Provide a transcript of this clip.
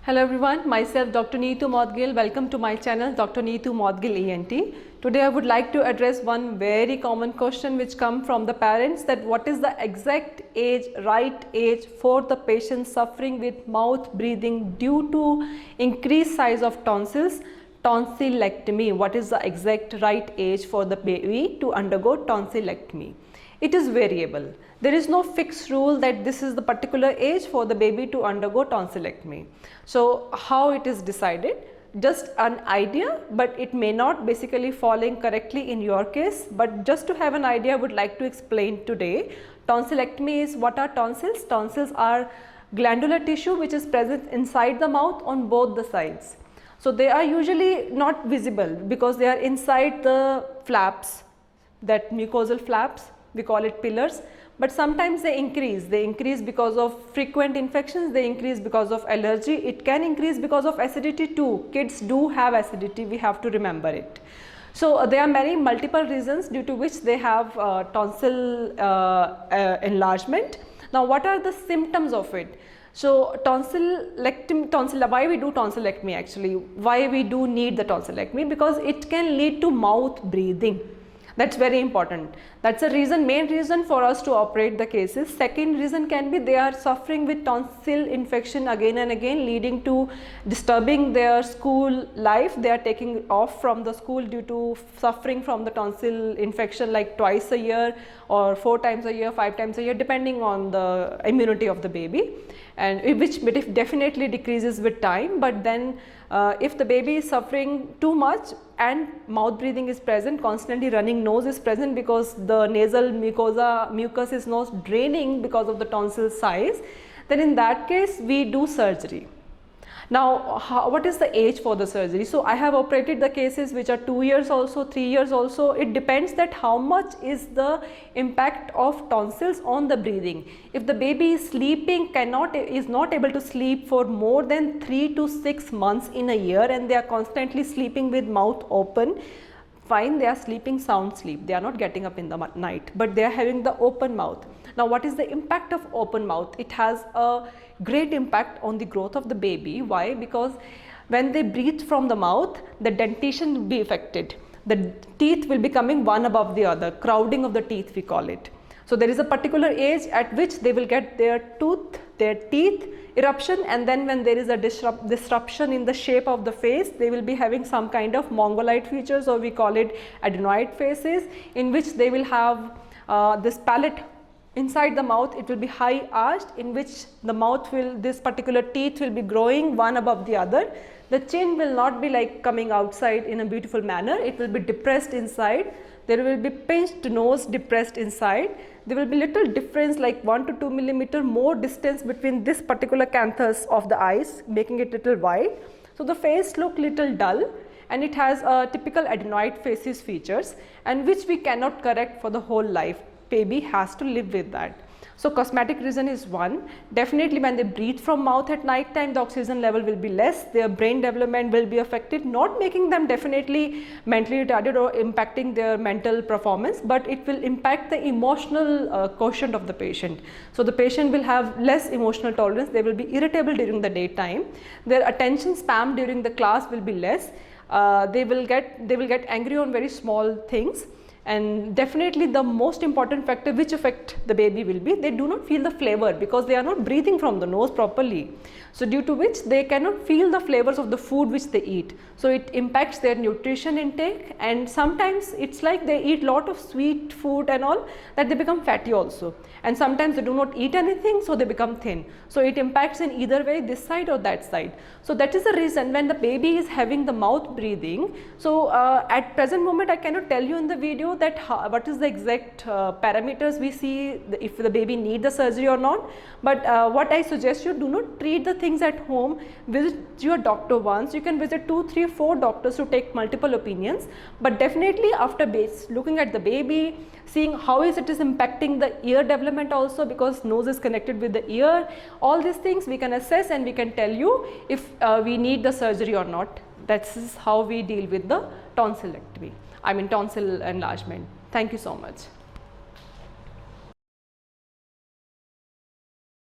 Hello everyone, myself Dr. Neetu Modgil. Welcome to my channel Dr. Neetu Modgil ENT. Today I would like to address one very common question which come from the parents, that what is the exact age, right age for the patient suffering with mouth breathing due to increased size of tonsils, tonsillectomy. What is the exact right age for the baby to undergo tonsillectomy? It is variable. There is no fixed rule that this is the particular age for the baby to undergo tonsillectomy. So how it is decided? Just an idea, but it may not basically falling correctly in your case, but just to have an idea I would like to explain today. Tonsillectomy is, what are tonsils? Tonsils are glandular tissue which is present inside the mouth on both the sides. So they are usually not visible because they are inside the flaps, that mucosal flaps, we call it pillars, but sometimes they increase because of frequent infections, they increase because of allergy, it can increase because of acidity too. Kids do have acidity, we have to remember it. So there are many multiple reasons due to which they have tonsil enlargement. Now what are the symptoms of it? So tonsillectomy, why we do tonsillectomy actually, why we do need the tonsillectomy? Because it can lead to mouth breathing. That's very important. That's a reason, main reason for us to operate the cases. Second reason can be they are suffering with tonsil infection again and again, leading to disturbing their school life. They are taking off from the school due to suffering from the tonsil infection like twice a year or 4 times a year, 5 times a year, depending on the immunity of the baby, and which definitely decreases with time. But then if the baby is suffering too much and mouth breathing is present, constantly running nose is present because the nasal mucus is not draining because of the tonsil size, then in that case we do surgery. Now what is the age for the surgery? So I have operated the cases which are 2 years also, 3 years also. It depends that how much is the impact of tonsils on the breathing. If the baby is sleeping, is not able to sleep for more than 3 to 6 months in a year, and they are constantly sleeping with mouth open, fine, they are sleeping sound sleep, they are not getting up in the night, but they are having the open mouth. Now what is the impact of open mouth? It has a great impact on the growth of the baby. Why? Because when they breathe from the mouth, the dentition will be affected. The teeth will be coming one above the other, crowding of the teeth we call it. So there is a particular age at which they will get their teeth eruption, and then when there is a disruption in the shape of the face, they will be having some kind of mongoloid features, or we call it adenoid faces, in which they will have this palate inside the mouth, it will be high arched, in which the mouth this particular teeth will be growing one above the other. The chin will not be like coming outside in a beautiful manner, it will be depressed inside. There will be pinched nose depressed inside. There will be little difference like 1 to 2 millimeter more distance between this particular canthus of the eyes, making it little wide. So the face look little dull, and it has a typical adenoid faces features, and which we cannot correct for the whole life. Baby has to live with that. So cosmetic reason is one. Definitely when they breathe from mouth at night time, the oxygen level will be less, their brain development will be affected, not making them definitely mentally retarded or impacting their mental performance, but it will impact the emotional quotient of the patient. So the patient will have less emotional tolerance, they will be irritable during the daytime, their attention span during the class will be less, they will get angry on very small things. And definitely the most important factor which affect the baby will be they do not feel the flavor because they are not breathing from the nose properly. So due to which they cannot feel the flavors of the food which they eat. So it impacts their nutrition intake, and sometimes it's like they eat lot of sweet food and all, that they become fatty also. And sometimes they do not eat anything, so they become thin. So it impacts in either way, this side or that side. So that is the reason when the baby is having the mouth breathing. So at present moment I cannot tell you in the video that what is the exact parameters we see if the baby need the surgery or not, but what I suggest you, do not treat the things at home, visit your doctor once. You can visit 2, 3, 4 doctors to take multiple opinions, but definitely after looking at the baby, seeing how it is impacting the ear development also, because nose is connected with the ear, all these things we can assess and we can tell you if we need the surgery or not. That is how we deal with the tonsillectomy, tonsil enlargement. Thank you so much.